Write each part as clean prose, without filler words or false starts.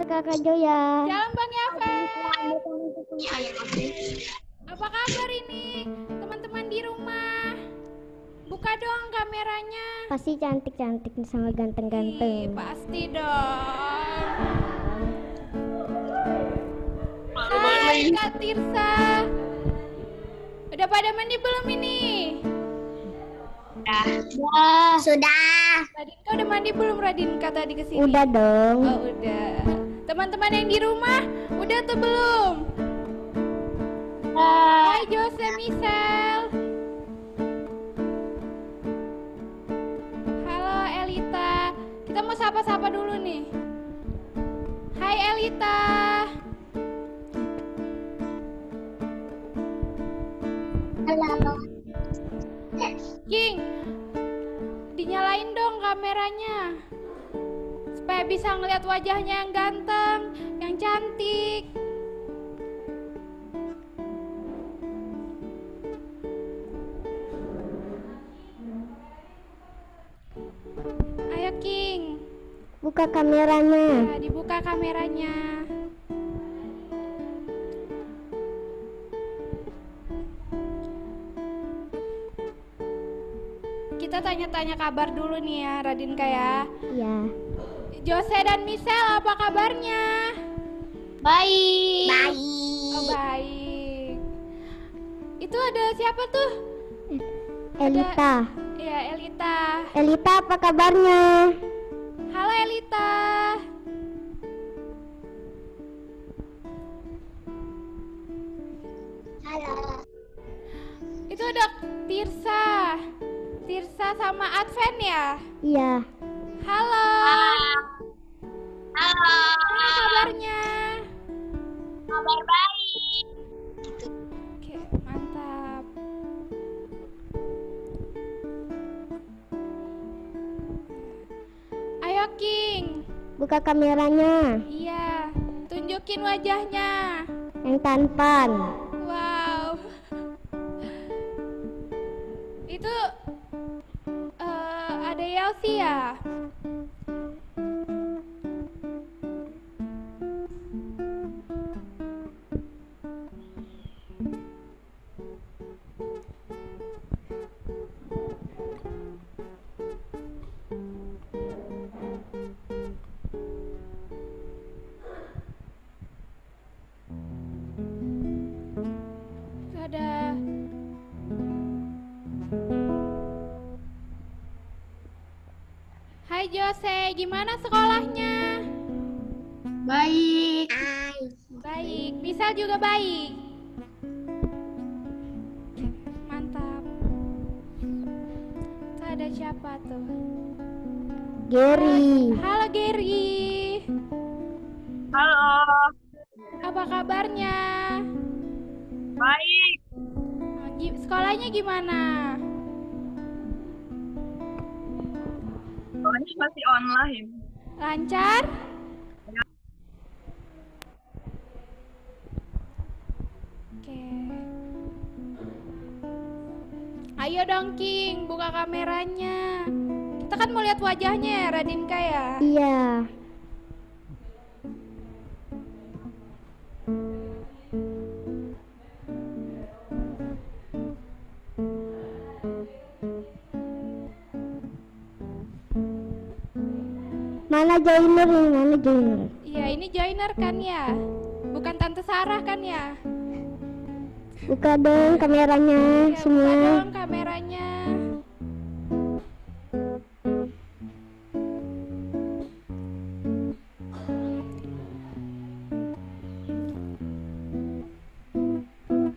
Kakak Joya. Shalom Bang Yafet. Apa kabar ini teman-teman di rumah? Buka dong kameranya. Pasti cantik-cantik sama ganteng-ganteng. Pasti dong. Hai Kak Tirsa. Udah pada mandi belum ini? Sudah. Radinka udah mandi belum Radinka tadi kesini? Udah dong. Oh udah. Teman-teman yang di rumah udah atau belum? Hai Jose Michel. Halo Elita. Kita mau sapa-sapa dulu nih. Hai Elita. Halo. King, dinyalain dong kameranya supaya bisa ngeliat wajahnya yang ganteng, yang cantik. Ayo King, Buka kameranya. ya, dibuka kameranya. Kita tanya-tanya kabar dulu nih ya Radinka ya. Iya. Jose dan Michelle apa kabarnya? Baik. Oh baik. Itu ada siapa tuh? Elita. Iya Elita. Elita apa kabarnya? Halo Elita. Halo. Itu ada Tirsa. Tirsa sama Adven ya? Iya. Halo. Halo. Gimana kabarnya? Kabar baik. Oke, mantap. Ayo King. Buka kameranya. Iya, tunjukin wajahnya. Yang tampan. Wow. Itu ada Yelsi ya? Itu ada Hai Jose, gimana sekolahnya? Baik. Baik, Misal juga baik. Mantap. Itu ada siapa tuh? Gary. Halo Gary. Halo. Apa kabarnya? Baik. Sekolahnya gimana? Soalnya masih online. Lancar? Oke. Ayo dong King, buka kameranya. Kita kan mau lihat wajahnya ya Radinka ya. Iya. Mana joiner nih? Mana joiner? Iya, ini joiner kan ya? Bukan Tante Sarah kan ya? Buka dong kameranya Ya, buka semua. dong kameranya.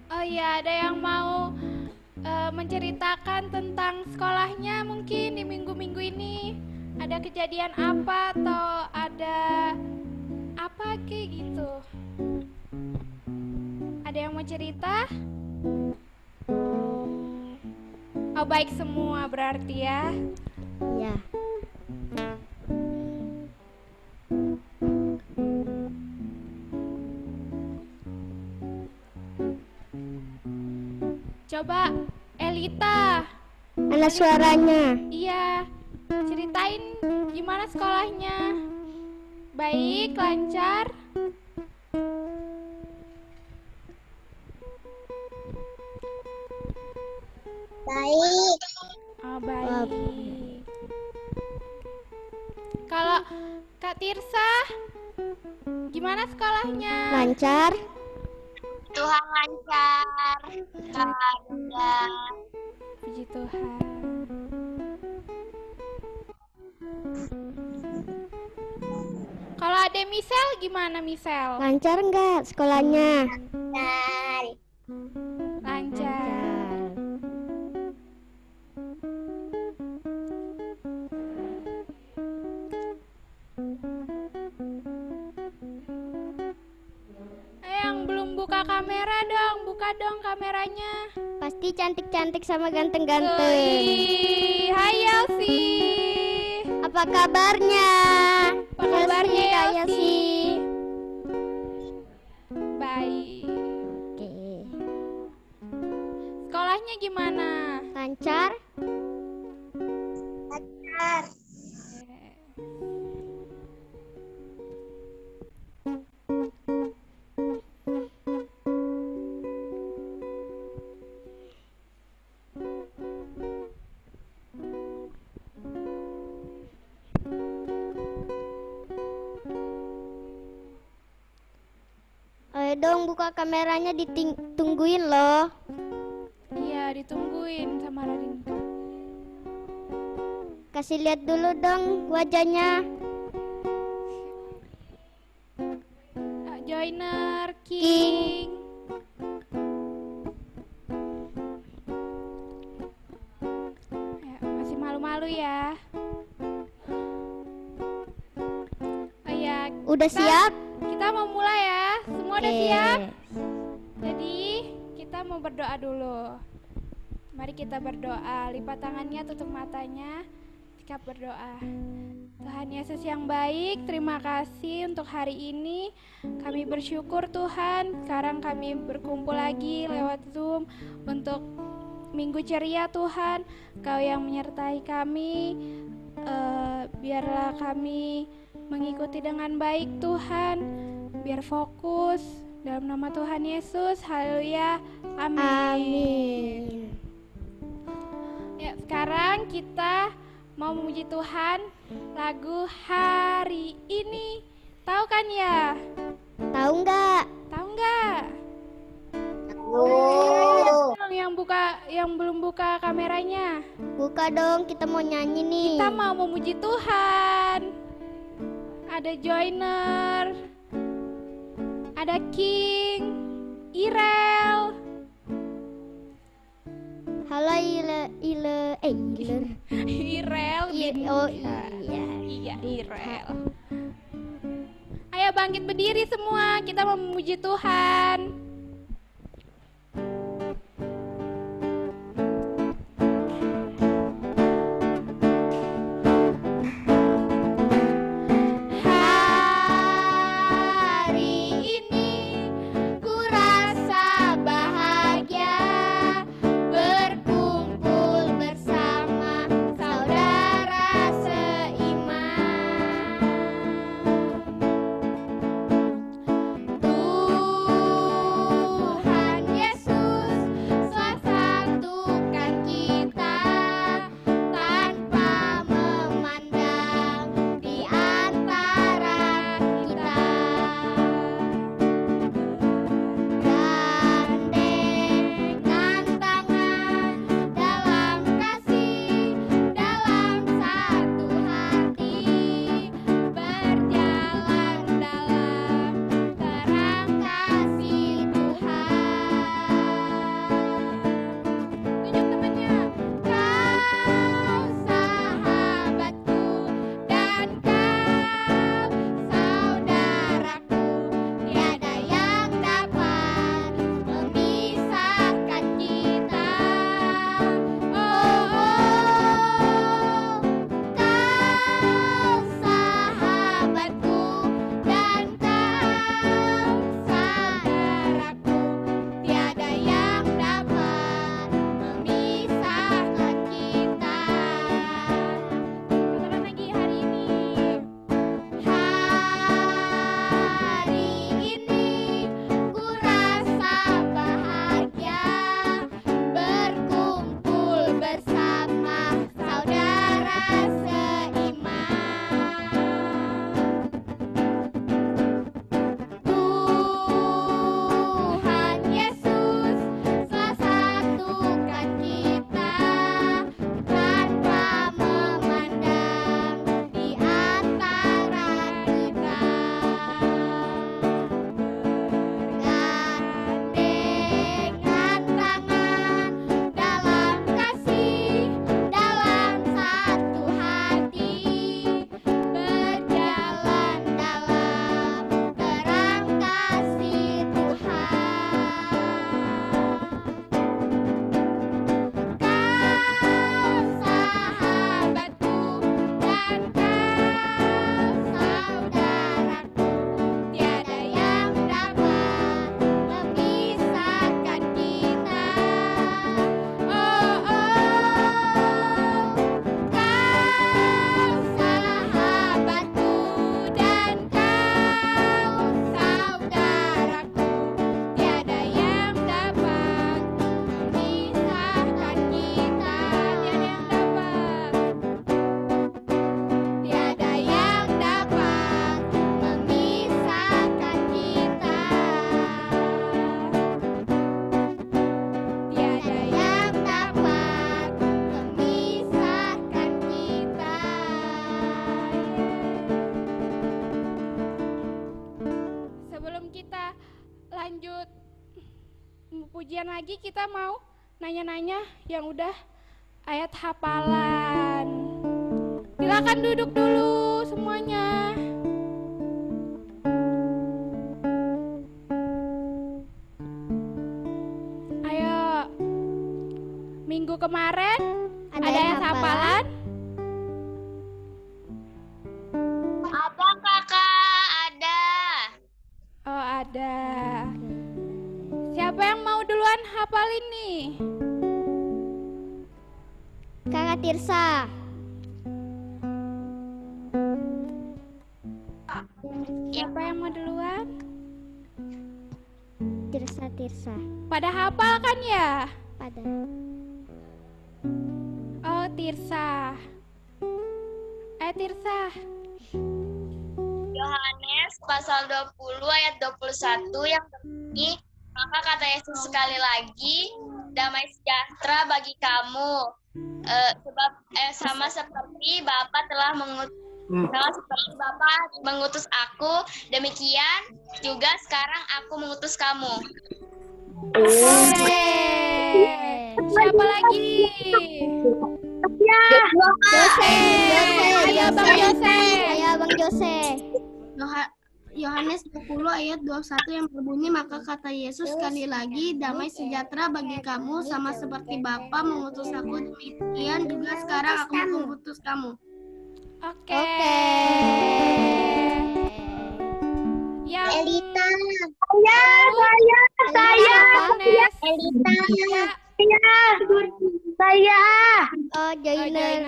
Oh iya, ada yang mau menceritakan tentang sekolahnya mungkin di minggu-minggu ini? Ada kejadian apa atau ada apa kayak gitu? Ada yang mau cerita? Oh baik semua berarti ya. Iya. Coba Elita. Mana suaranya? Iya. Ceritain gimana sekolahnya? Baik, lancar. Baik. Oh, baik. Kalau Kak Tirsa, gimana sekolahnya? Lancar. Tuhan lancar. Karena Puji Tuhan. Kalau ada Misel, gimana Misel? Lancar nggak sekolahnya? dari Lancar. Yang belum buka kamera dong, buka dong kameranya. Pasti cantik-cantik sama ganteng-ganteng. Ih, hai Elsi. Apa kabarnya? Apa kabarnya Kak Elsi? Baik. Oke. Sekolahnya gimana? Lancar. lancar. Ayo dong buka kameranya, ditungguin loh. Iya, ditungguin sama Rarin. Kasih lihat dulu dong wajahnya. Joiner, King. Masih malu-malu ya. Oh ya, Udah siap? kita mau mulai ya. Semua udah Oke. siap? Jadi, kita mau berdoa dulu. Mari kita berdoa. Lipat tangannya, tutup matanya. Sikap berdoa. Tuhan Yesus yang baik, terima kasih untuk hari ini. Kami bersyukur Tuhan, sekarang kami berkumpul lagi lewat Zoom untuk Minggu Ceria Tuhan. Kau yang menyertai kami, biarlah kami mengikuti dengan baik Tuhan. Biar fokus, dalam nama Tuhan Yesus, haleluya, amin. Amin. Ya, sekarang kita mau memuji Tuhan lagu hari ini. Tahu kan ya? Tahu nggak? Tahu nggak? Oh. Yang belum buka kameranya. Buka dong, kita mau nyanyi nih. Kita mau memuji Tuhan. Ada Joiner, ada King, Irel. Halo Iler. Irel. Oh iya. Iya, Irel. Ayo bangkit berdiri semua, kita mau memuji Tuhan. Hari ini ku rasa bahagia berkumpul bersama saudara seiman. lanjut pujian lagi, kita mau nanya-nanya yang udah ayat hafalan. Silakan duduk dulu semuanya. Ayo. Minggu kemarin ada ayat hafalan? Ada kakak, ada. Oh, ada. Siapa yang mau duluan hafalin nih? Kakak Tirsa. Siapa yang mau duluan? Tirsa. Pada hafal kan ya? Pada. Oh, Tirsa. Tirsa. Yohanes pasal 20 ayat 21 yang berbunyi, maka kata Yesus sekali lagi, damai sejahtera bagi kamu. Sama seperti Bapa telah mengutus aku, demikian juga sekarang aku mengutus kamu. Siapa lagi? Jose. Ayo Bang Jose. Ayo Bang Jose. Yohanes 20 ayat 21 yang berbunyi, maka kata Yesus sekali lagi, damai sejahtera bagi kamu, sama seperti Bapa mengutus aku, demikian juga sekarang aku mengutus kamu. Oke. Yang Elita. saya. Elita. Saya. Oh, Joiner.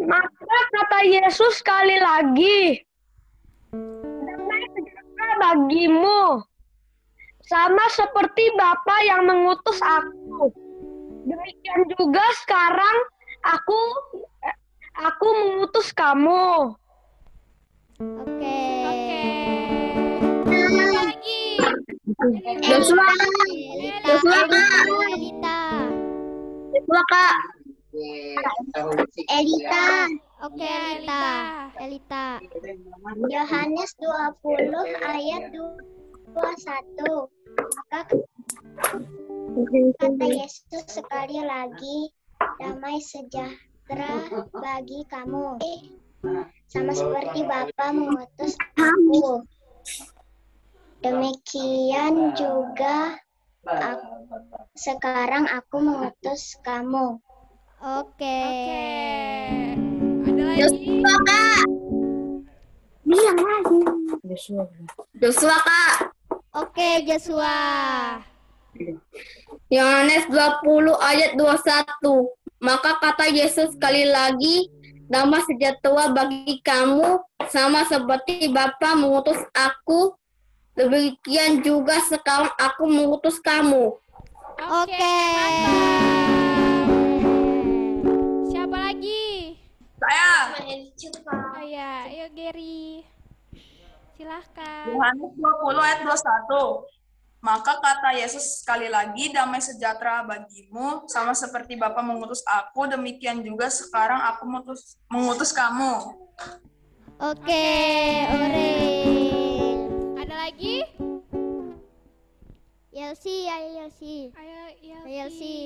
Maka kata Yesus sekali lagi, damai sejahtera bagimu, sama seperti Bapa yang mengutus aku. Demikian juga sekarang aku mengutus kamu. Oke. Siapa lagi? Elita. Kak. Elita. Oke, Elita. Yohanes 20 ayat 21. Maka kata Yesus sekali lagi, damai sejahtera bagi kamu. Sama seperti Bapa mengutus aku. Demikian juga sekarang aku mengutus kamu. Oke. Ada lagi? Joshua, Kak. Oke, Joshua. Yohanes 20 ayat 21. Maka kata Yesus sekali lagi, damai sejahtera bagi kamu, sama seperti Bapa mengutus aku, demikian juga sekarang aku mengutus kamu. Oke. Siapa lagi? Saya. Oh ya, ayo Gary. Silahkan. Yohanes 20 ayat 21. Maka kata Yesus sekali lagi, damai sejahtera bagimu, sama seperti Bapa mengutus aku, demikian juga sekarang aku mengutus kamu. Oke, Ore. Ada lagi? Yelsi, ayo Yelsi. Ayo Yelsi.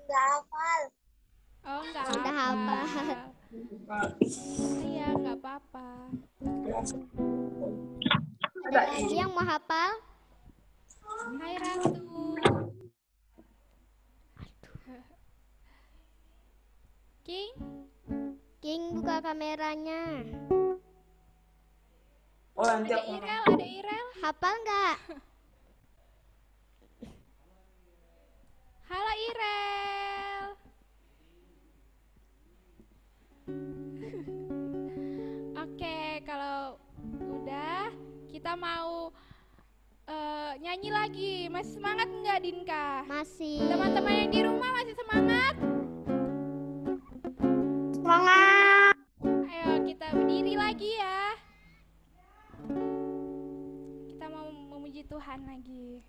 Enggak hafal. Oh, enggak Udah hafal. Iya, enggak apa-apa. Ada lagi yang mau hafal? Hai Ratu. King, buka kameranya. Oh, nanti Ada aku Irel. Hafal nggak? Halo Irel. Oke, kalau udah kita mau nyanyi lagi. Masih semangat nggak Dinka? Masih. Teman-teman yang di rumah masih semangat? Semangat. Ayo kita berdiri lagi ya. Kita mau memuji Tuhan lagi.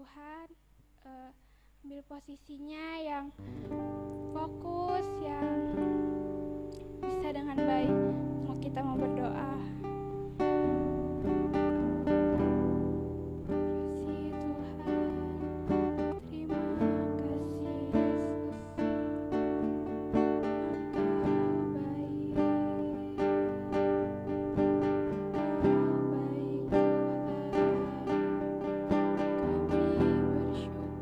Tuhan, ambil posisinya yang fokus, yang bisa dengan baik. Kita mau berdoa. Kasih Tuhan, terima kasih Yesus. Engkau baik, Tuhan. Kami bersyukur.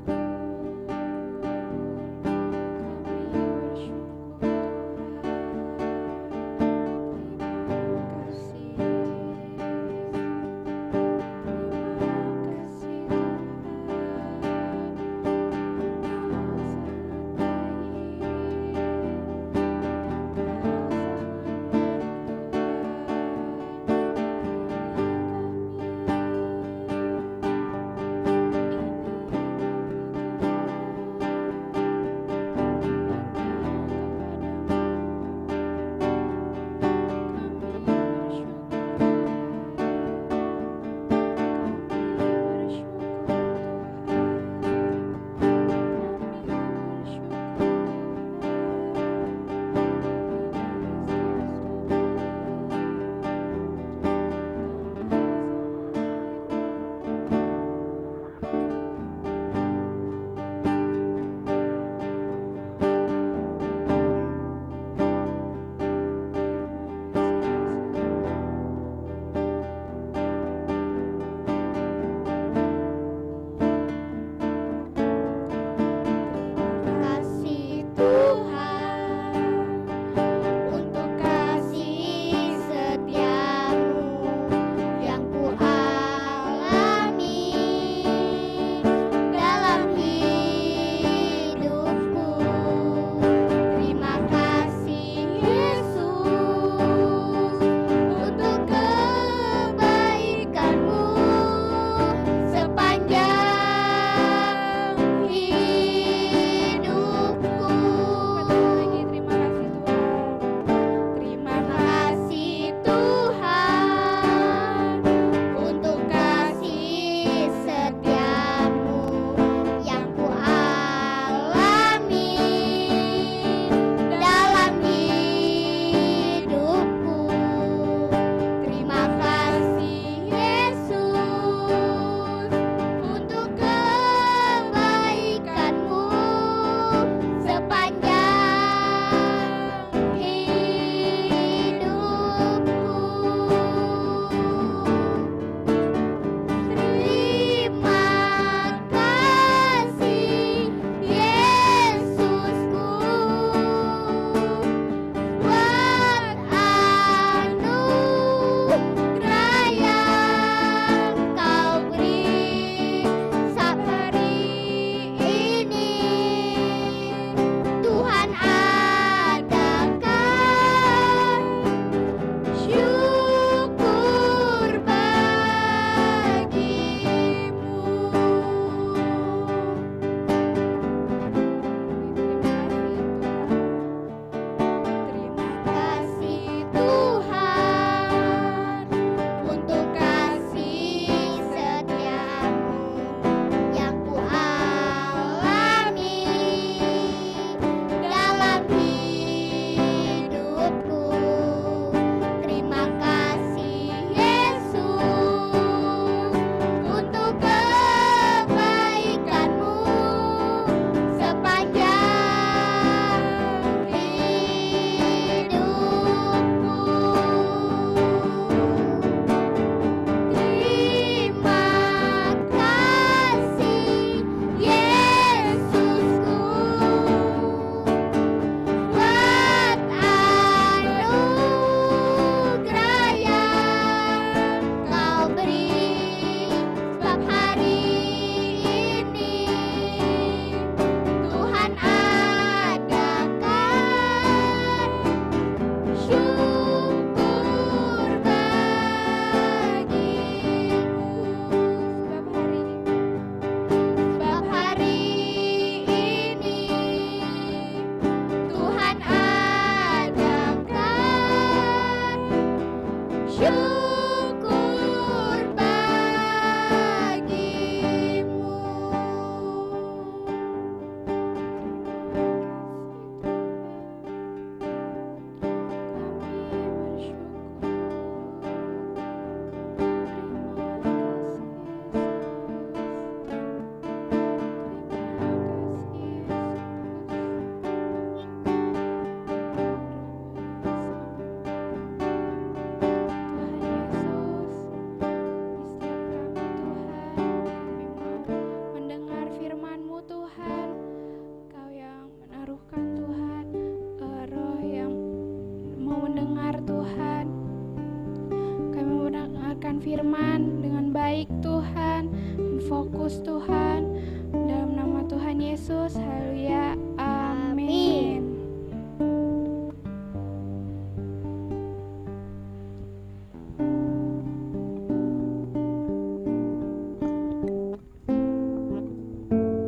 firman dengan baik Tuhan, dan fokus Tuhan. Dalam nama Tuhan Yesus, haleluya, amin.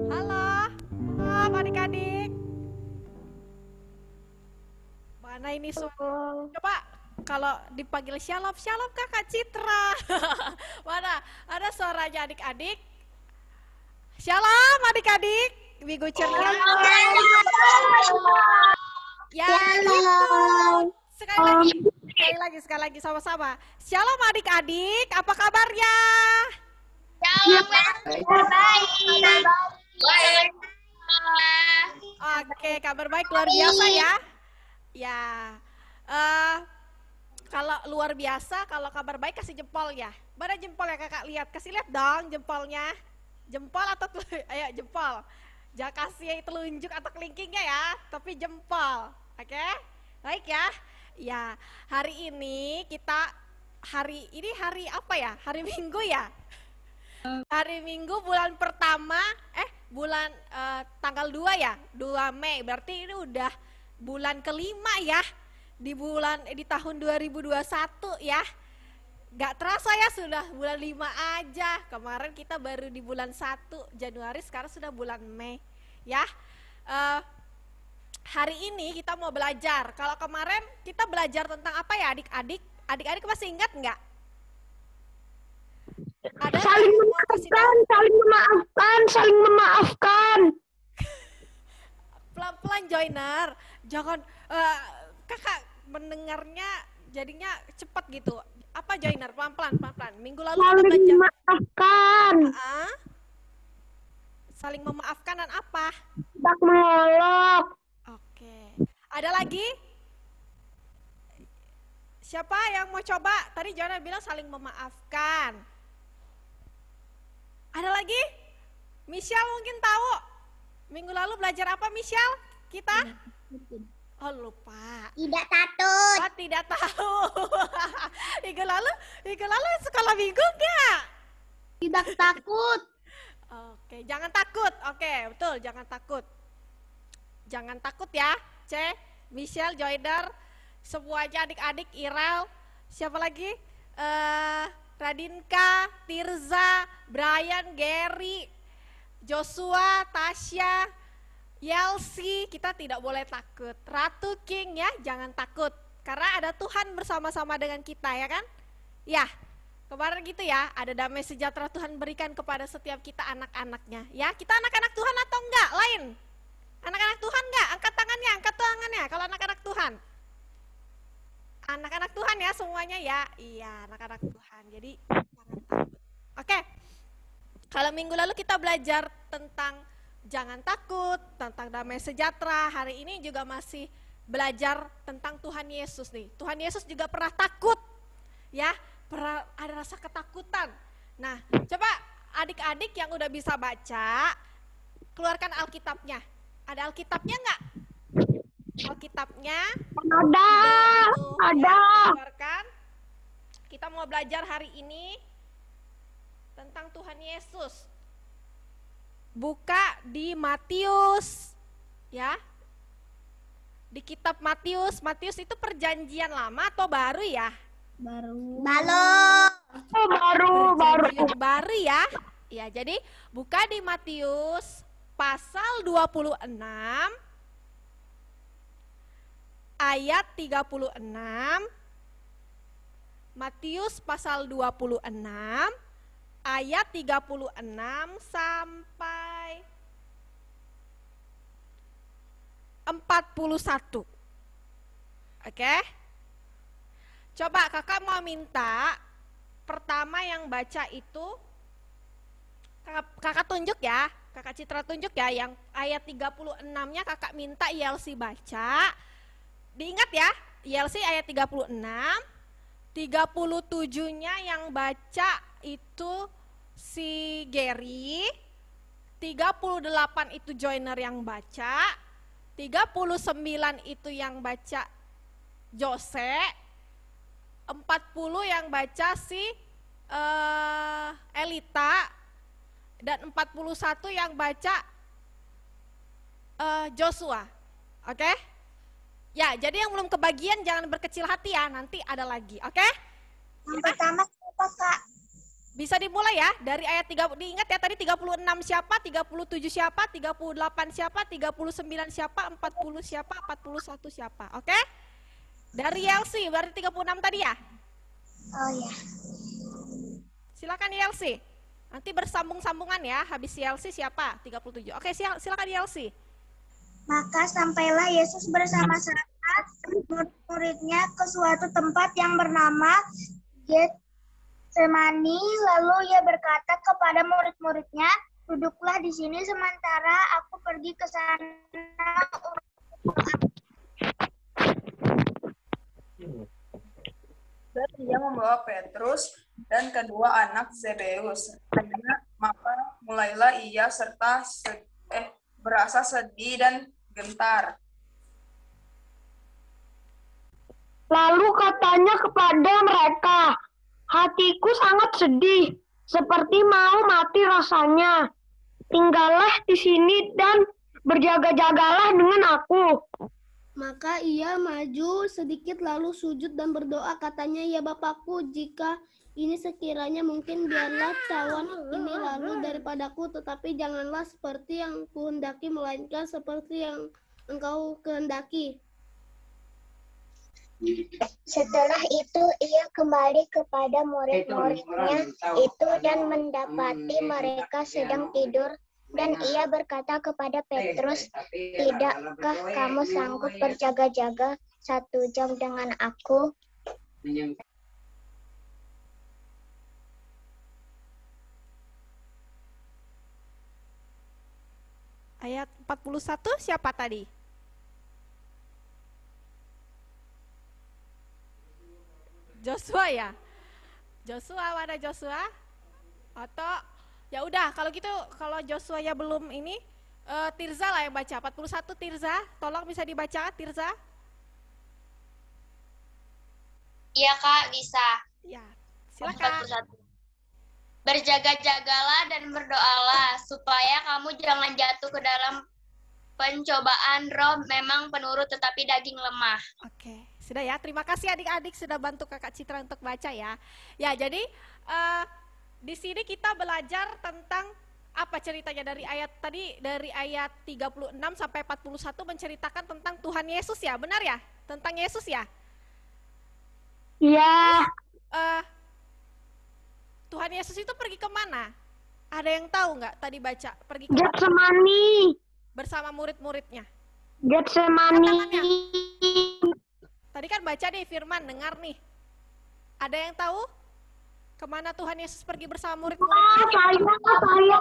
Halo, halo adik-adik. Mana ini semua? Coba kalau dipanggil Shalom, Shalom Kakak Citra. Mana? Ada suaranya adik-adik? Shalom adik-adik. Minggu ceria. Ya, gitu. Sekali lagi sama-sama. Shalom adik-adik, apa kabarnya? Shalom, baik. Oke, kabar baik luar biasa ya. Ya, kalau luar biasa, kalau kabar baik kasih jempol ya. Mana jempol ya kakak lihat? Kasih lihat dong jempolnya. Jempol atau ayo jempol. Jangan kasih telunjuk atau kelingkingnya ya, tapi jempol. Oke, baik ya. Ya, hari ini hari apa ya? Hari Minggu ya. Hari Minggu bulan pertama, tanggal 2 ya, 2 Mei. Berarti ini udah bulan kelima ya, di tahun 2021 ya. Gak terasa ya sudah bulan 5 aja. Kemarin kita baru di bulan 1 Januari, sekarang sudah bulan Mei ya. Hari ini kita mau belajar. Kalau kemarin kita belajar tentang apa ya adik-adik? Adik-adik masih ingat nggak? Ada Saling memaafkan, saling memaafkan. Pelan-pelan joiner, jangan kakak mendengarnya jadinya cepat gitu. Apa joiner? Pelan-pelan. Minggu lalu kita Saling belajar memaafkan. saling memaafkan dan apa? Tidak mengolok. Oke. Ada lagi? Siapa yang mau coba? Tadi joiner bilang saling memaafkan. Ada lagi? Michelle mungkin tahu. Minggu lalu belajar apa Michelle? Kita? Oh lupa. Tidak takut. Oh tidak tahu. Minggu lalu sekolah minggu enggak? Tidak takut. Oke, jangan takut. Oke, betul, jangan takut. Jangan takut ya. Michelle, Joyder, semuanya adik-adik, Iral, siapa lagi? Radinka, Tirza, Brian, Gary, Joshua, Tasya, Yelsi, kita tidak boleh takut. Ratu King ya, jangan takut. Karena ada Tuhan bersama-sama dengan kita ya kan? Ya, kemarin gitu ya, ada damai sejahtera Tuhan berikan kepada setiap kita anak-anaknya. Ya, kita anak-anak Tuhan atau enggak? Lain? Anak-anak Tuhan enggak? Angkat tangannya kalau anak-anak Tuhan. Anak-anak Tuhan ya semuanya ya. Iya, anak-anak Tuhan. Jadi jangan takut. Oke. Kalau minggu lalu kita belajar tentang jangan takut, tentang damai sejahtera. Hari ini juga masih belajar tentang Tuhan Yesus nih. Tuhan Yesus juga pernah takut. Ya, pernah ada rasa ketakutan. Nah, coba adik-adik yang udah bisa baca, keluarkan Alkitabnya. Ada Alkitabnya enggak? Alkitabnya Ada. keluarkan. Kita mau belajar hari ini tentang Tuhan Yesus. Buka di Matius ya. Di kitab Matius itu perjanjian lama atau baru ya? Baru. Perjanjian baru ya. Ya, jadi buka di Matius pasal 26 ayat 36. Matius pasal 26 ayat 36 sampai 41. Oke? Coba kakak mau minta pertama yang baca itu kakak tunjuk ya, kakak Citra tunjuk ya, yang ayat 36-nya kakak minta Yelsi baca. Diingat ya, Yelsi ayat 36, 37-nya yang baca itu si Gary, 38 itu joiner yang baca, 39 itu yang baca Jose, 40 yang baca si Elita, dan 41 yang baca Joshua. Oke? Ya, jadi yang belum kebagian jangan berkecil hati ya, nanti ada lagi. Oke? Yang pertama siapa, Kak? Bisa dimulai ya, dari ayat 3, diingat ya tadi 36 siapa, 37 siapa, 38 siapa, 39 siapa, 40 siapa, 41 siapa. Oke? Dari Yelsi, berarti 36 tadi ya? Oh ya. Silakan Yelsi. Nanti bersambung-sambungan ya, habis Yelsi siapa? 37. Oke, silakan Yelsi. Maka sampailah Yesus bersama-sama murid-muridnya ke suatu tempat yang bernama Getsemani. Lalu ia berkata kepada murid-muridnya, duduklah di sini sementara aku pergi ke sana. Dan ia membawa Petrus dan kedua anak Zebeus. Maka mulailah ia berasa sedih dan gentar. Lalu katanya kepada mereka, hatiku sangat sedih, seperti mau mati rasanya. Tinggallah di sini dan berjaga-jagalah dengan aku. Maka ia maju sedikit lalu sujud dan berdoa, katanya, ya Bapakku, jika ini sekiranya mungkin biarlah cawan ini lalu daripadaku, tetapi janganlah seperti yang kuhendaki, melainkan seperti yang engkau kehendaki. Setelah itu ia kembali kepada murid-muridnya itu dan mendapati mereka sedang tidur. Dan ia berkata kepada Petrus, tidakkah kamu sanggup berjaga-jaga 1 jam dengan aku? Ayat 41 siapa tadi? Joshua ya? Joshua, mana Joshua? Atau ya udah kalau gitu, kalau Joshua ya belum ini, Tirza lah yang baca. 41 Tirza, tolong bisa dibaca Tirza. Iya Kak, bisa. Ya, silakan. 41. Berjaga-jagalah dan berdoalah supaya kamu jangan jatuh ke dalam pencobaan. Roh memang penurut tetapi daging lemah. Oke, sudah ya. Terima kasih adik-adik sudah bantu Kakak Citra untuk baca ya. Ya, jadi di sini kita belajar tentang apa ceritanya dari ayat tadi, dari ayat 36 sampai 41 menceritakan tentang Tuhan Yesus ya, benar ya? Tentang Yesus ya? Ya, Tuhan Yesus itu pergi kemana? Ada yang tahu nggak tadi baca? Pergi ke Getsemani. bersama murid-muridnya. Getsemani. Tadi kan baca nih firman, dengar nih. Ada yang tahu kemana Tuhan Yesus pergi bersama murid-muridnya? Saya.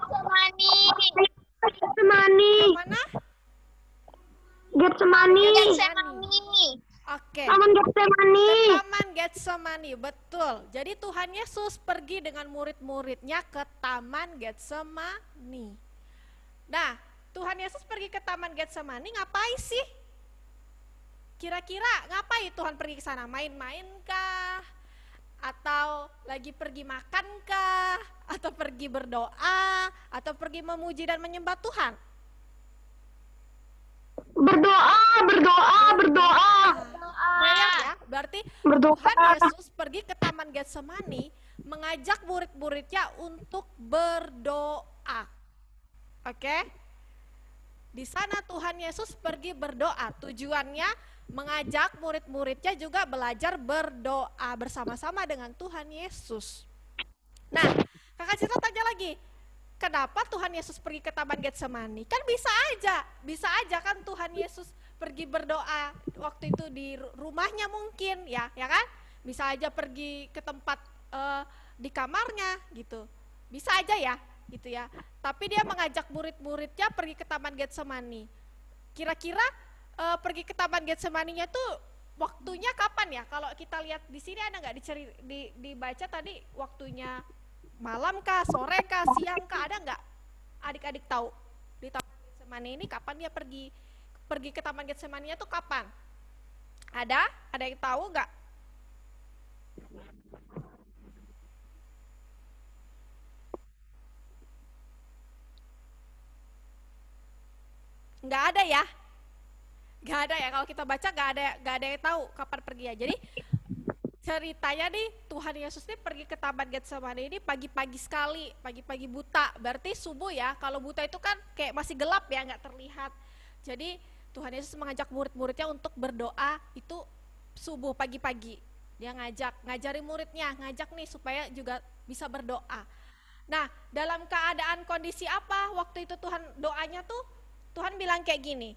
Getsemani. Kemana? Getsemani. Oke. Taman Getsemani. Taman Getsemani, betul. Jadi Tuhan Yesus pergi dengan murid-muridnya ke Taman Getsemani. Nah, Tuhan Yesus pergi ke Taman Getsemani ngapain sih? Kira-kira ngapain Tuhan pergi ke sana? Main-main kah? Atau lagi pergi makan kah? Atau pergi berdoa? Atau pergi memuji dan menyembah Tuhan? Berdoa. Banyak ya, berarti Berdoa. Tuhan Yesus pergi ke Taman Getsemani mengajak murid-muridnya untuk berdoa. Oke? Di sana Tuhan Yesus pergi berdoa. Tujuannya mengajak murid-muridnya juga belajar berdoa bersama-sama dengan Tuhan Yesus. Nah, Kakak Citra tanya lagi, kenapa Tuhan Yesus pergi ke Taman Getsemani? Kan bisa aja kan Tuhan Yesus pergi berdoa waktu itu di rumahnya mungkin ya kan? Bisa aja pergi ke tempat di kamarnya gitu. Bisa aja ya, gitu ya. Tapi dia mengajak murid-muridnya pergi ke Taman Getsemani. Kira-kira pergi ke Taman Getsemaninya tuh waktunya kapan ya? Kalau kita lihat di sini ada nggak dibaca tadi waktunya malam kah, sore kah, siang kah, ada nggak? Adik-adik tahu di Taman Getsemani ini kapan dia pergi ke Taman Getsemaninya tuh kapan? Ada yang tahu nggak? Nggak ada ya. Nggak ada ya, kalau kita baca nggak ada yang tahu kapan pergi ya. Jadi ceritanya nih Tuhan Yesus nih pergi ke Taman Getsemani ini pagi-pagi sekali, pagi-pagi buta, berarti subuh ya. Kalau buta itu kan kayak masih gelap ya, nggak terlihat. Jadi Tuhan Yesus mengajak murid-muridnya untuk berdoa itu subuh pagi-pagi. Dia ngajari muridnya, ngajak nih supaya juga bisa berdoa. Nah, dalam keadaan kondisi apa waktu itu Tuhan doanya tuh, Tuhan bilang kayak gini,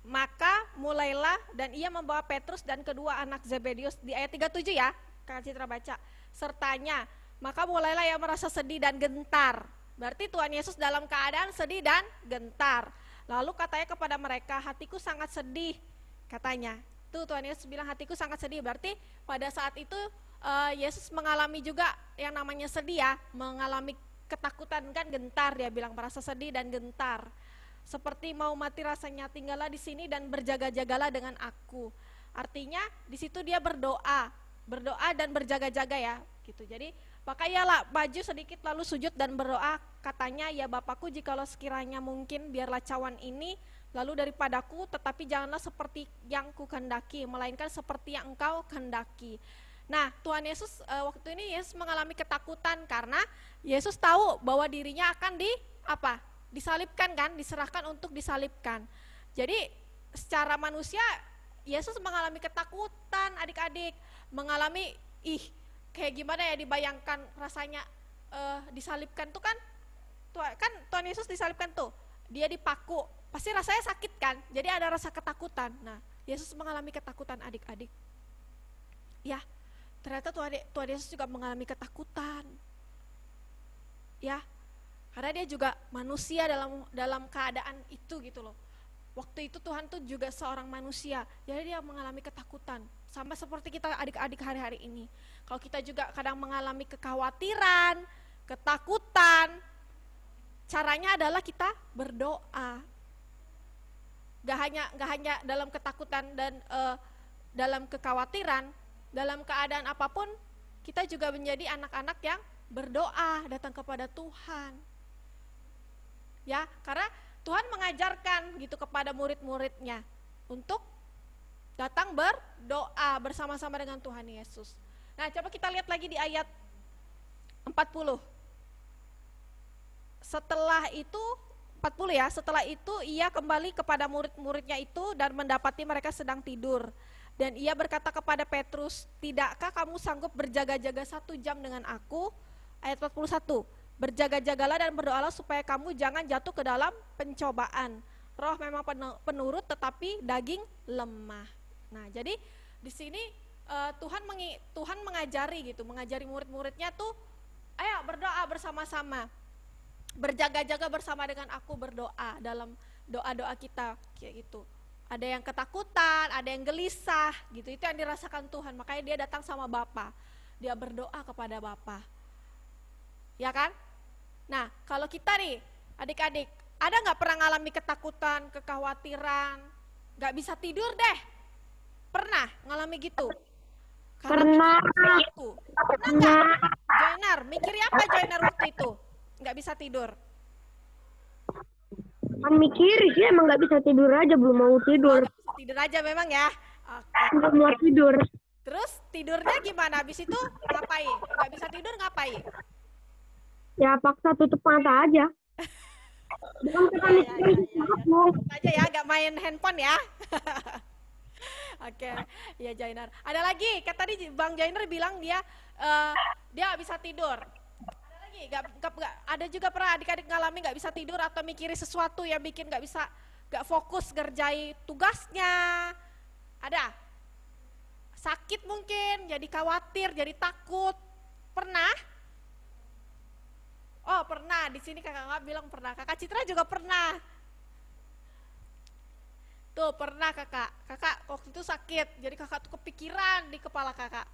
maka mulailah dan ia membawa Petrus dan kedua anak Zebedius di ayat 37 ya, Kak Citra baca, sertanya, maka mulailah ia merasa sedih dan gentar. Berarti Tuhan Yesus dalam keadaan sedih dan gentar. Lalu katanya kepada mereka, hatiku sangat sedih, katanya. Tuh Tuhan Yesus bilang hatiku sangat sedih, berarti pada saat itu Yesus mengalami juga yang namanya sedih ya, mengalami ketakutan kan, gentar, dia bilang merasa sedih dan gentar. Seperti mau mati rasanya, tinggallah di sini dan berjaga-jagalah dengan aku. Artinya di situ dia berdoa dan berjaga-jaga ya, gitu. Jadi maka ialah maju sedikit lalu sujud dan berdoa, katanya, ya Bapakku, jikalau sekiranya mungkin biarlah cawan ini lalu daripadaku, tetapi janganlah seperti yang kukehendaki, melainkan seperti yang engkau kehendaki. Nah, Tuhan Yesus waktu ini Yesus mengalami ketakutan karena Yesus tahu bahwa dirinya akan disalibkan kan, diserahkan untuk disalibkan. Jadi secara manusia Yesus mengalami ketakutan, adik-adik, mengalami kayak gimana ya dibayangkan rasanya disalibkan tuh kan Tuhan Yesus disalibkan tuh, dia dipaku, pasti rasanya sakit kan, jadi ada rasa ketakutan. Nah, Yesus mengalami ketakutan, adik-adik. Ya, ternyata Tuhan Yesus juga mengalami ketakutan. Ya, karena dia juga manusia dalam keadaan itu gitu loh. Waktu itu Tuhan tuh juga seorang manusia, jadi dia mengalami ketakutan. Sama seperti kita adik-adik hari-hari ini. Kalau kita juga kadang mengalami kekhawatiran, ketakutan, caranya adalah kita berdoa. Gak hanya dalam ketakutan dan dalam kekhawatiran, dalam keadaan apapun, kita juga menjadi anak-anak yang berdoa, datang kepada Tuhan. Ya, karena Tuhan mengajarkan gitu kepada murid-muridnya untuk datang berdoa bersama-sama dengan Tuhan Yesus. Nah, coba kita lihat lagi di ayat 40. Setelah itu 40 ya, setelah itu ia kembali kepada murid-muridnya itu dan mendapati mereka sedang tidur. Dan ia berkata kepada Petrus, tidakkah kamu sanggup berjaga-jaga 1 jam dengan aku? Ayat 41. Berjaga-jagalah dan berdoalah supaya kamu jangan jatuh ke dalam pencobaan. Roh memang penurut tetapi daging lemah. Nah, jadi di sini Tuhan mengajari murid-muridnya tuh, ayo berdoa bersama-sama. Berjaga-jaga bersama dengan aku, berdoa dalam doa-doa kita kayak gitu. Ada yang ketakutan, ada yang gelisah gitu. Itu yang dirasakan Tuhan. Makanya dia datang sama Bapa. Dia berdoa kepada Bapa. Ya kan? Nah, kalau kita nih, adik-adik, ada nggak pernah ngalami ketakutan, kekhawatiran, nggak bisa tidur deh? Pernah ngalami gitu? Pernah. Pernah nggak? Joiner, mikirnya apa Joiner waktu itu? Nggak bisa tidur? Kan mikir sih, emang nggak bisa tidur aja, belum mau tidur. Nggak bisa tidur aja memang ya? Oke. Belum mau tidur. Terus tidurnya gimana? Habis itu ngapain? Nggak bisa tidur ngapain? Ya paksa tutup mata aja. Bukan kita mikirin sesuatu. Aja ya, gak main handphone ya. Oke, ya Jainer. Ada lagi, tadi Bang Jainer bilang dia gak bisa tidur. Ada lagi, ada juga pernah adik-adik ngalami gak bisa tidur atau mikirin sesuatu yang bikin gak fokus ngerjain tugasnya. Ada? Sakit mungkin, jadi khawatir, jadi takut. Pernah? Oh pernah, di sini kakak bilang pernah, kakak Citra juga pernah. Tuh pernah kakak waktu itu sakit, jadi kakak tuh kepikiran di kepala kakak.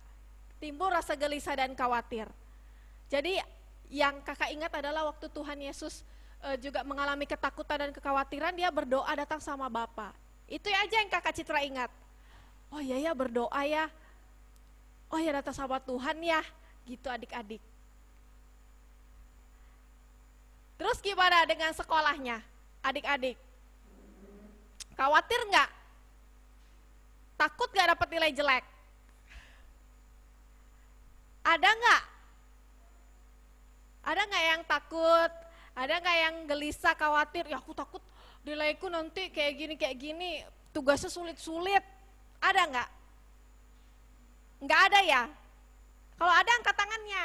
Timbul rasa gelisah dan khawatir. Jadi yang kakak ingat adalah waktu Tuhan Yesus juga mengalami ketakutan dan kekhawatiran, dia berdoa datang sama Bapa. Itu aja yang kakak Citra ingat. Oh iya ya berdoa ya, oh ya datang sama Tuhan ya, gitu adik-adik. Terus gimana dengan sekolahnya, adik-adik? Khawatir nggak? Takut nggak dapat nilai jelek? Ada nggak? Ada nggak yang takut? Ada nggak yang gelisah, khawatir? Ya aku takut nilaiku nanti kayak gini, tugasnya sulit-sulit. Ada nggak? Nggak ada ya? Kalau ada angkat tangannya.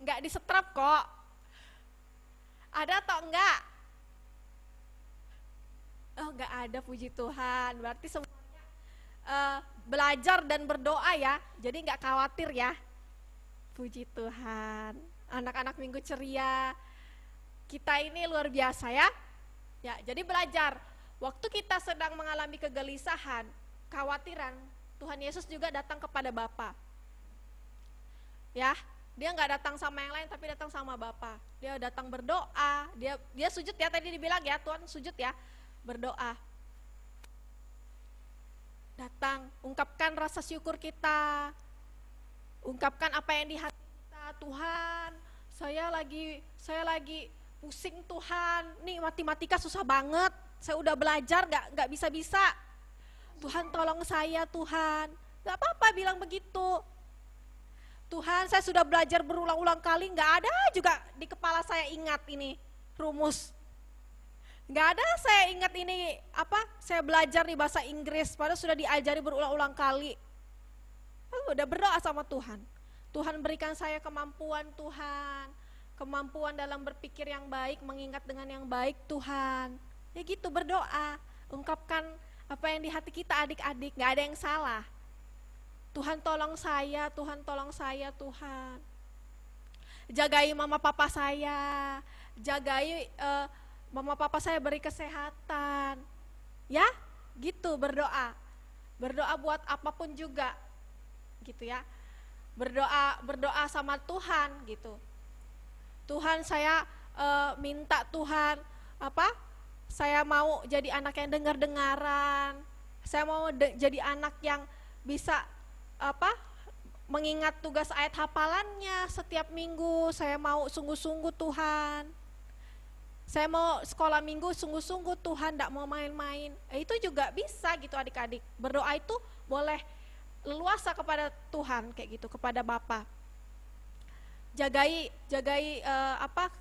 Nggak disetrap kok. Ada atau enggak? Oh nggak ada, puji Tuhan. Berarti semuanya belajar dan berdoa ya. Jadi nggak khawatir ya. Puji Tuhan. Anak-anak Minggu Ceria, kita ini luar biasa ya. Ya, jadi belajar. Waktu kita sedang mengalami kegelisahan, kekhawatiran, Tuhan Yesus juga datang kepada Bapa. Ya, dia nggak datang sama yang lain, tapi datang sama Bapa. Dia datang berdoa, dia sujud ya, tadi dibilang ya, Tuhan sujud ya, berdoa. Datang, ungkapkan rasa syukur kita, ungkapkan apa yang di hati kita. Tuhan, saya lagi pusing Tuhan, nih matematika susah banget, saya udah belajar nggak bisa-bisa. Tuhan tolong saya Tuhan. Nggak apa-apa bilang begitu. Tuhan, saya sudah belajar berulang-ulang kali, nggak ada juga di kepala saya ingat ini rumus. Nggak ada saya ingat ini saya belajar nih bahasa Inggris, padahal sudah diajari berulang-ulang kali. Udah berdoa sama Tuhan. Tuhan berikan saya kemampuan Tuhan, kemampuan dalam berpikir yang baik, mengingat dengan yang baik Tuhan. Ya gitu berdoa, ungkapkan apa yang di hati kita adik-adik, nggak ada yang salah. Tuhan tolong saya, Tuhan tolong saya Tuhan. Jagai mama papa saya, jagai mama papa saya beri kesehatan. Ya, gitu berdoa. Berdoa buat apapun juga. Gitu ya. Berdoa sama Tuhan gitu. Tuhan, saya minta Tuhan saya mau jadi anak yang dengar-dengaran. Saya mau jadi anak yang bisa mengingat tugas ayat hafalannya setiap minggu. Saya mau sungguh-sungguh Tuhan. Saya mau sekolah minggu sungguh-sungguh Tuhan, tidak mau main-main. Itu juga bisa gitu adik-adik. Berdoa itu boleh leluasa kepada Tuhan kayak gitu, kepada Bapa. Jagai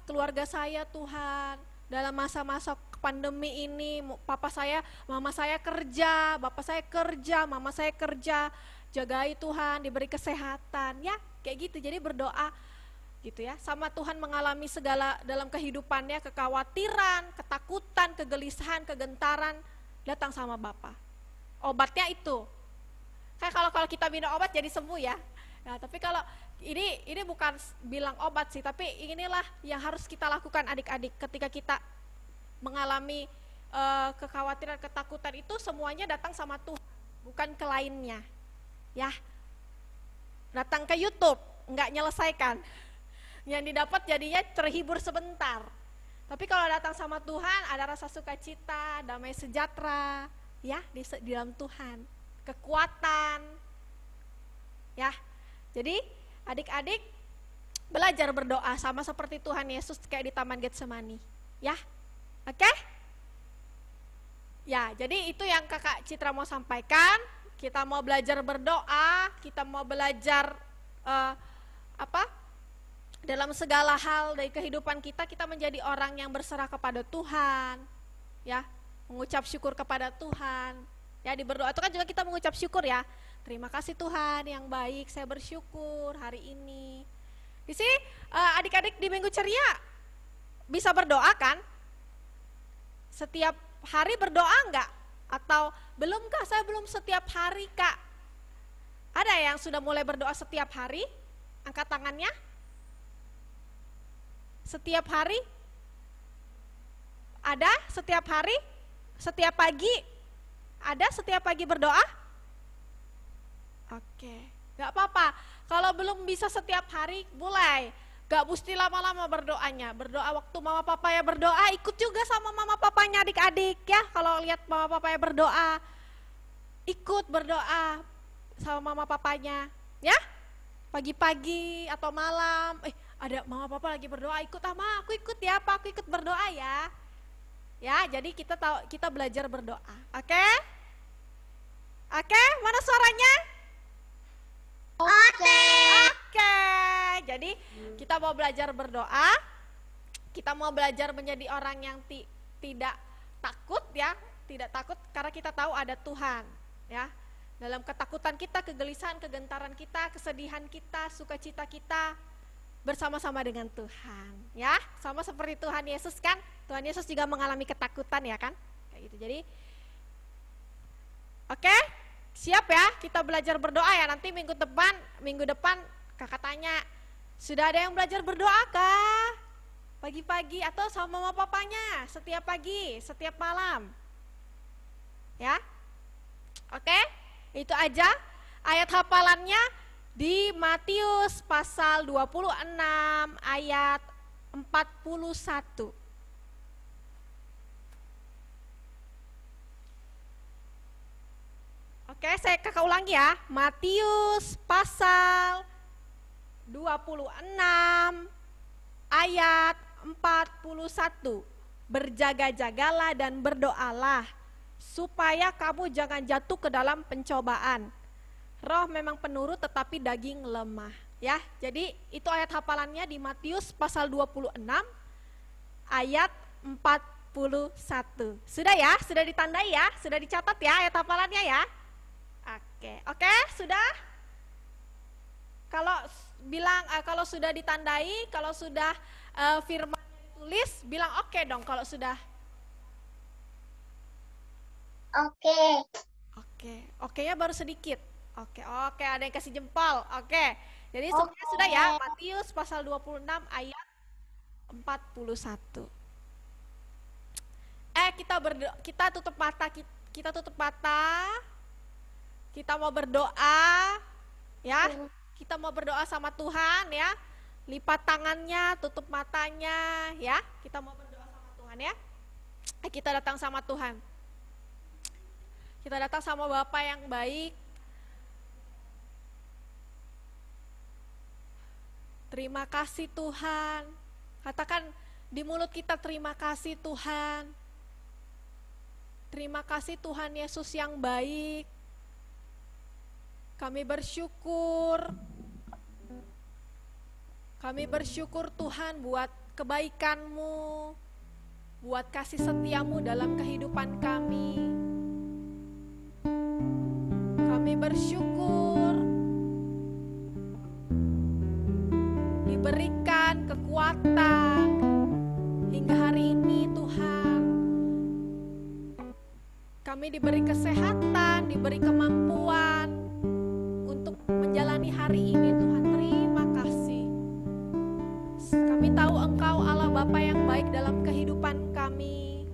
keluarga saya Tuhan. Dalam masa-masa pandemi ini, mama saya kerja, bapak saya kerja, mama saya kerja. Jagai Tuhan, diberi kesehatan, ya kayak gitu. Jadi berdoa gitu ya, sama Tuhan mengalami segala dalam kehidupannya, kekhawatiran, ketakutan, kegelisahan, kegentaran, datang sama Bapa. Obatnya itu. Kayak kalau kita minum obat jadi sembuh ya. Nah, tapi kalau ini bukan bilang obat sih, tapi inilah yang harus kita lakukan adik-adik ketika kita mengalami kekhawatiran, ketakutan itu semuanya datang sama Tuhan, bukan ke lainnya. Ya, datang ke YouTube, nggak nyelesaikan. Yang didapat jadinya terhibur sebentar. Tapi kalau datang sama Tuhan, ada rasa sukacita, damai sejahtera, ya di dalam Tuhan, kekuatan. Ya, jadi adik-adik belajar berdoa sama seperti Tuhan Yesus kayak di Taman Getsemani. Ya, oke? Ya, jadi itu yang Kakak Citra mau sampaikan. Kita mau belajar berdoa, kita mau belajar dalam segala hal dari kehidupan kita menjadi orang yang berserah kepada Tuhan, ya, mengucap syukur kepada Tuhan. Ya, di berdoa itu kan juga kita mengucap syukur ya. Terima kasih Tuhan yang baik, saya bersyukur hari ini. Di sini adik-adik di Minggu Ceria bisa berdoa kan? Setiap hari berdoa enggak? Atau belumkah? Saya belum setiap hari Kak. Ada yang sudah mulai berdoa setiap hari? Angkat tangannya. Setiap hari? Ada setiap hari? Setiap pagi? Ada setiap pagi berdoa? Oke, gak apa-apa. Kalau belum bisa setiap hari, mulai. Gak mesti lama-lama berdoanya. Berdoa waktu mama papa ya berdoa, ikut juga sama mama papanya adik-adik ya. Kalau lihat mama papa ya berdoa, ikut berdoa sama mama papanya ya. Pagi-pagi atau malam, ada mama papa lagi berdoa, ikut sama aku ikut ya, Pak, aku ikut berdoa ya. Ya, jadi kita belajar berdoa. Oke? Oke, mana suaranya? Oke. Oke. Jadi kita mau belajar berdoa. Kita mau belajar menjadi orang yang tidak takut ya, tidak takut karena kita tahu ada Tuhan, ya. Dalam ketakutan kita, kegelisahan, kegentaran kita, kesedihan kita, sukacita kita bersama-sama dengan Tuhan, ya. Sama seperti Tuhan Yesus kan? Tuhan Yesus juga mengalami ketakutan ya kan? Kayak gitu. Jadi oke, siap ya? Kita belajar berdoa ya. Nanti minggu depan Kakak tanya, sudah ada yang belajar berdoa kah? Pagi-pagi atau sama mama papanya? Setiap pagi, setiap malam. Ya. Oke? Itu aja ayat hafalannya di Matius pasal 26 ayat 41. Oke, kakak ulangi ya. Matius pasal 26 ayat 41. Berjaga-jagalah dan berdoalah supaya kamu jangan jatuh ke dalam pencobaan. Roh memang penurut tetapi daging lemah. Ya, jadi itu ayat hafalannya di Matius pasal 26 ayat 41. Sudah ya? Sudah ditandai ya? Sudah dicatat ya ayat hafalannya ya? Oke, sudah? Kalau sudah ditandai, kalau sudah firman ditulis, bilang oke dong kalau sudah. Oke-nya baru sedikit. Oke, ada yang kasih jempol. Oke. Jadi semuanya sudah ya, Matius pasal 26 ayat 41. Kita tutup mata, kita mau berdoa ya. Kita mau berdoa sama Tuhan ya. Lipat tangannya, tutup matanya ya. Kita mau berdoa sama Tuhan ya. Kita datang sama Tuhan. Kita datang sama Bapa yang baik. Terima kasih Tuhan. Katakan di mulut kita, terima kasih Tuhan. Terima kasih Tuhan Yesus yang baik. Kami bersyukur. Kami bersyukur Tuhan buat kebaikan-Mu, buat kasih setia-Mu dalam kehidupan kami. Kami bersyukur diberikan kekuatan hingga hari ini Tuhan. Kami diberi kesehatan, diberi kemampuan untuk menjalani hari ini Tuhan. Terima kasih. Kami tahu Engkau Allah Bapa yang baik dalam kehidupan kami.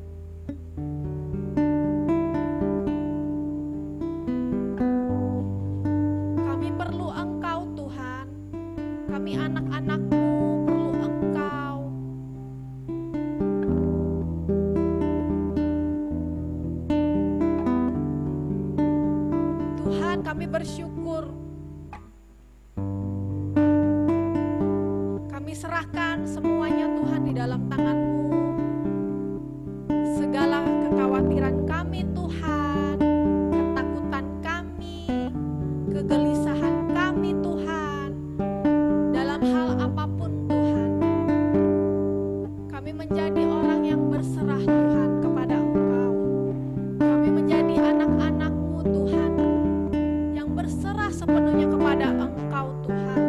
Kami perlu Engkau Tuhan. Kami anak-anak-Mu perlu Engkau. Tuhan, kami bersyukur. Kami serahkan semuanya Tuhan di dalam tangan-Mu. Segala kekhawatiran kami Tuhan, ketakutan kami, kegelisahan kami Tuhan, dalam hal apapun Tuhan. Kami menjadi orang yang berserah Tuhan kepada Engkau. Kami menjadi anak-anak-Mu Tuhan, yang berserah sepenuhnya kepada Engkau Tuhan.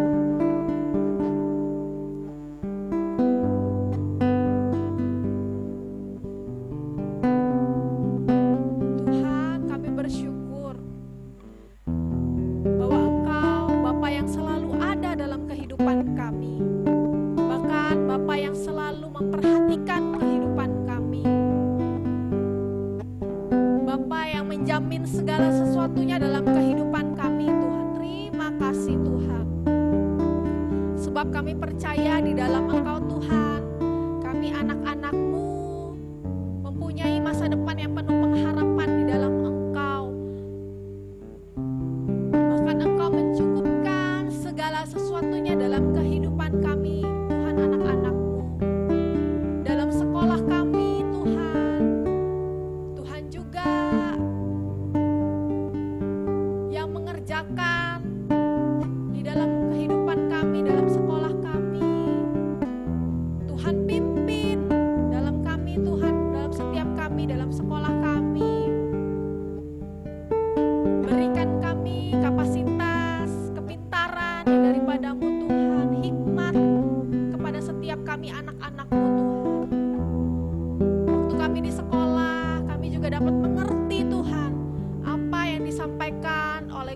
Tuhan, kami bersyukur bahwa Engkau Bapa yang selalu ada dalam kehidupan kami. Bahkan Bapa yang selalu memperhatikan kehidupan kami. Bapa yang menjamin segala sesuatunya dalam kehidupan kami Tuhan. Terima kasih Tuhan. Sebab kami percaya di dalam Engkau Tuhan. Kami anak-anak-Mu mempunyai masa depan yang penuh pengharapan di dalam Engkau. Bahkan Engkau mencukupkan segala sesuatunya dalam kehidupan kami, Tuhan, anak-anak-Mu. Dalam sekolah kami, Tuhan.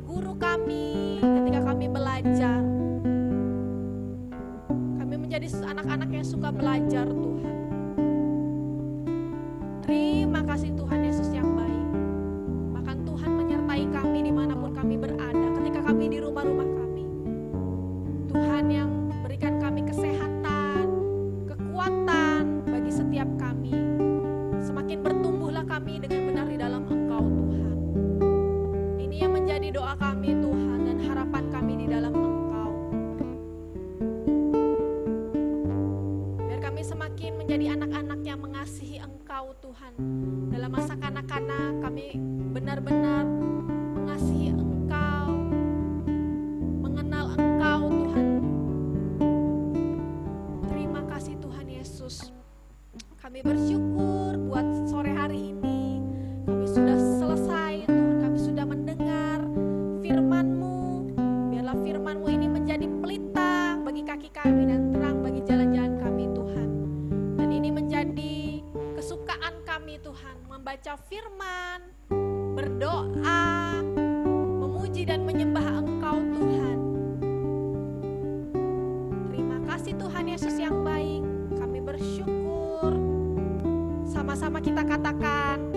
guru kami ketika kami belajar. Kami menjadi anak-anak yang suka belajar Tuhan. Terima kasih Tuhan Yesus yang baik. Bahkan Tuhan menyertai kami dimanapun kami berada, ketika kami di rumah-rumah kami. Tuhan yang berikan kami kesehatan, kekuatan bagi setiap kami. Semakin bertumbuhlah kami dengan benar di dalam Engkau Tuhan. Ini yang menjadi doa kami Tuhan dan harapan kami di dalam Engkau. Biar kami semakin menjadi anak-anak yang mengasihi Engkau Tuhan. Dalam masa kanak-kanak kami benar-benar mengasihi Engkau, mengenal Engkau Tuhan. Terima kasih Tuhan Yesus. Kami bersyukur buat sore hari ini. Kami sudah selesai Tuhan, kami sudah mendengar firman-Mu. Biarlah firman-Mu ini menjadi pelita bagi kaki kami dan terang bagi jalan-jalan kami Tuhan. Dan ini menjadi kesukaan kami Tuhan, membaca firman, berdoa, memuji dan menyembah Engkau Tuhan. Terima kasih Tuhan Yesus yang baik. Kami bersyukur. Sama-sama kita katakan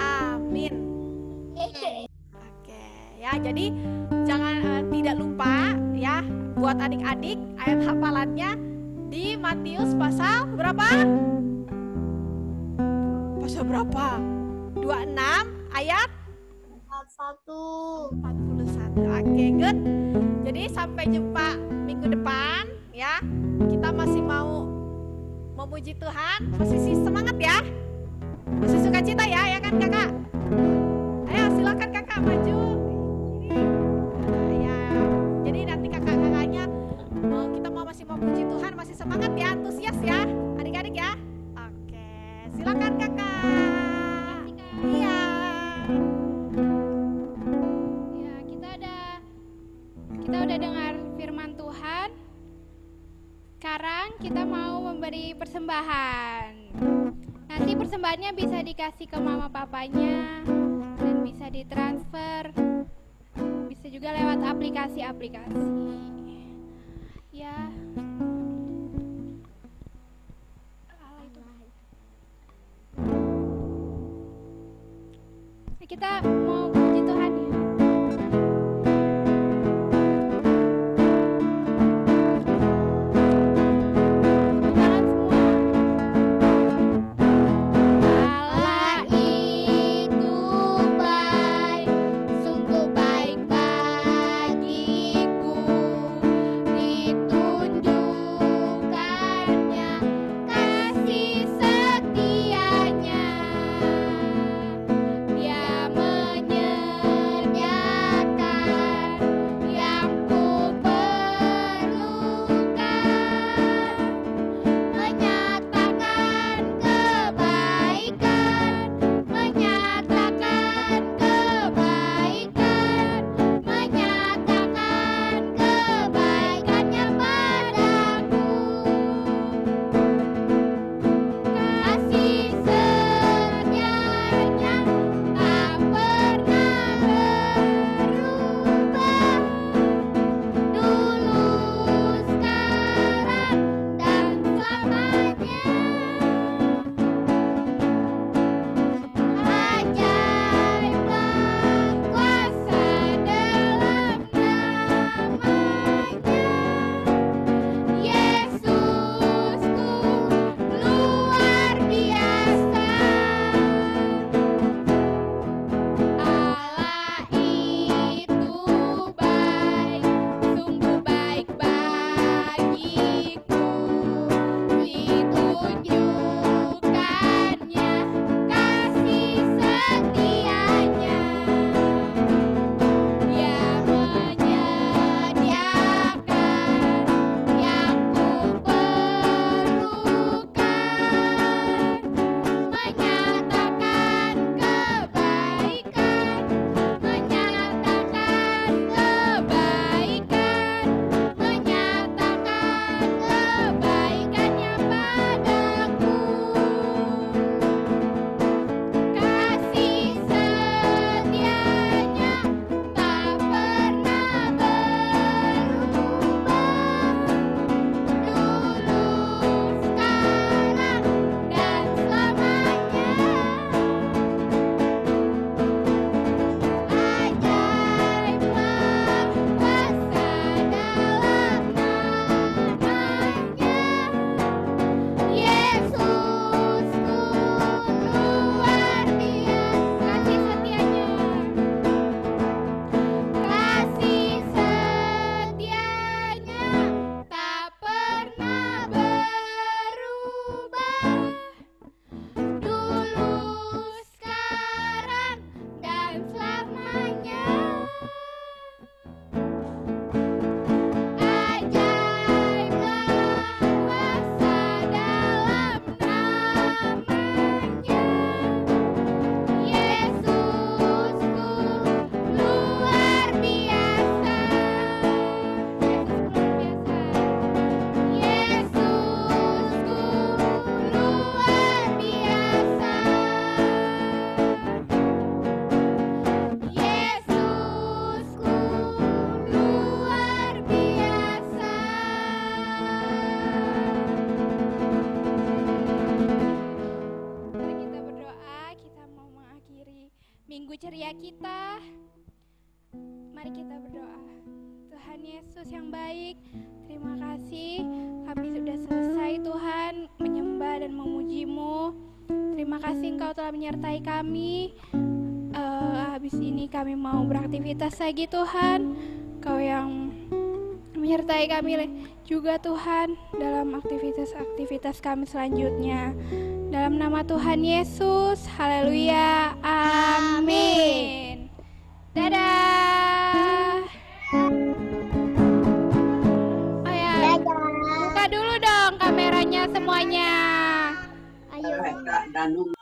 amin. Oke, ya jadi jangan tidak lupa ya buat adik-adik ayat hafalannya di Matius pasal berapa? Pasal berapa? 26 ayat 41. Oke, good. Jadi sampai jumpa minggu depan ya. Kita masih mau memuji Tuhan, masih semangat ya. Masih suka cita ya kan kakak? Ayo silakan kakak maju. Ya, jadi nanti kakak-kakaknya kita masih mau puji Tuhan, masih semangat ya, antusias ya, adik-adik ya. Oke, silakan kakak. Iya. Ya, kita udah dengar firman Tuhan. Sekarang kita mau memberi persembahan. Nanti persembahannya bisa dikasih ke mama papanya dan bisa ditransfer. Bisa juga lewat aplikasi-aplikasi. Ya. Kita mau puji Tuhan ya. Bagiku dosa kita. Mari kita berdoa. Tuhan Yesus yang baik, terima kasih kami sudah selesai Tuhan menyembah dan memuji-Mu. Terima kasih Engkau telah menyertai kami. Habis ini kami mau beraktivitas lagi Tuhan. Kau yang menyertai kami juga Tuhan dalam aktivitas-aktivitas kami selanjutnya. Dalam nama Tuhan Yesus, haleluya, amin. Dadah. Oh ya, buka dulu dong kameranya semuanya. Ayo.